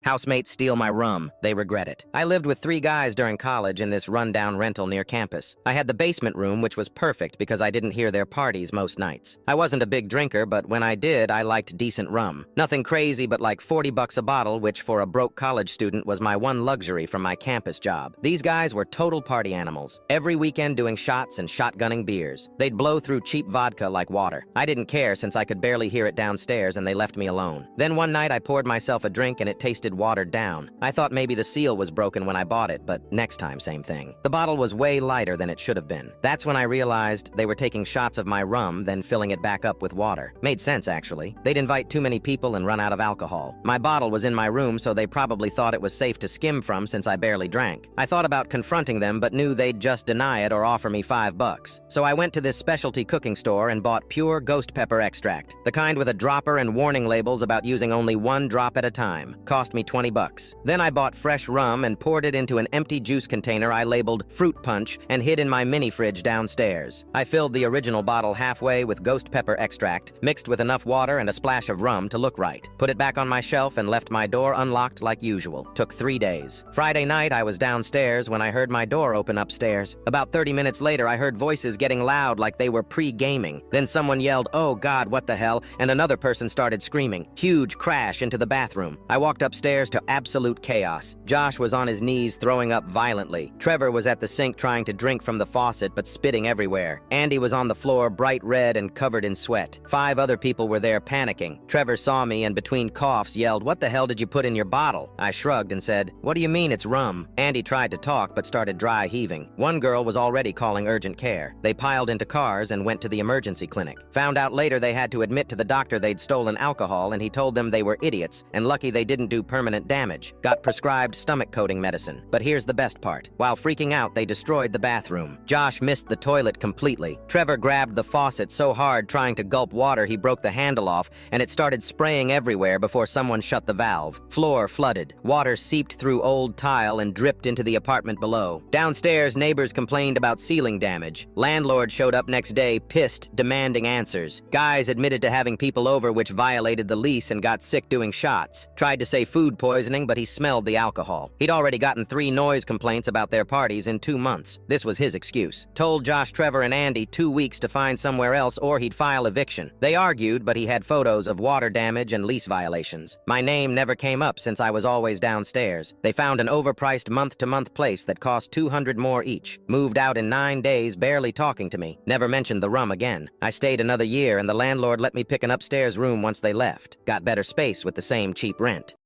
Housemates steal my rum. They regret it. I lived with 3 guys during college in this rundown rental near campus. I had the basement room, which was perfect because I didn't hear their parties most nights. I wasn't a big drinker, but when I did, I liked decent rum. Nothing crazy, but like $40 a bottle, which for a broke college student was my one luxury from my campus job. These guys were total party animals. Every weekend doing shots and shotgunning beers. They'd blow through cheap vodka like water. I didn't care since I could barely hear it downstairs and they left me alone. Then one night I poured myself a drink and it tasted watered down. I thought maybe the seal was broken when I bought it, but next time, same thing. The bottle was way lighter than it should have been. That's when I realized they were taking shots of my rum, then filling it back up with water. Made sense, actually. They'd invite too many people and run out of alcohol. My bottle was in my room, so they probably thought it was safe to skim from since I barely drank. I thought about confronting them, but knew they'd just deny it or offer me $5. So I went to this specialty cooking store and bought pure ghost pepper extract, the kind with a dropper and warning labels about using only 1 drop at a time. Cost me $20. Then I bought fresh rum and poured it into an empty juice container I labeled fruit punch and hid in my mini fridge downstairs. I filled the original bottle halfway with ghost pepper extract, mixed with enough water and a splash of rum to look right. Put it back on my shelf and left my door unlocked like usual. Took 3 days. Friday night I was downstairs when I heard my door open upstairs. About 30 minutes later I heard voices getting loud like they were pre-gaming. Then someone yelled, "Oh God, what the hell?" and another person started screaming. Huge crash into the bathroom. I walked upstairs to absolute chaos. Josh was on his knees throwing up violently. Trevor was at the sink trying to drink from the faucet but spitting everywhere. Andy was on the floor bright red and covered in sweat. 5 other people were there panicking. Trevor saw me and between coughs yelled, "What the hell did you put in your bottle?" I shrugged and said, "What do you mean it's rum?" Andy tried to talk but started dry heaving. One girl was already calling urgent care. They piled into cars and went to the emergency clinic. Found out later they had to admit to the doctor they'd stolen alcohol and he told them they were idiots and lucky they didn't do permanent damage. Got prescribed stomach coating medicine. But here's the best part. While freaking out, they destroyed the bathroom. Josh missed the toilet completely. Trevor grabbed the faucet so hard trying to gulp water he broke the handle off and it started spraying everywhere before someone shut the valve. Floor flooded. Water seeped through old tile and dripped into the apartment below. Downstairs, neighbors complained about ceiling damage. Landlord showed up next day, pissed, demanding answers. Guys admitted to having people over which violated the lease and got sick doing shots. Tried to say food poisoning, but he smelled the alcohol. He'd already gotten 3 noise complaints about their parties in 2 months. This was his excuse. Told Josh, Trevor, and Andy 2 weeks to find somewhere else or he'd file eviction. They argued, but he had photos of water damage and lease violations. My name never came up since I was always downstairs. They found an overpriced month-to-month place that cost $200 more each. Moved out in 9 days, barely talking to me. Never mentioned the rum again. I stayed another year and the landlord let me pick an upstairs room once they left. Got better space with the same cheap rent.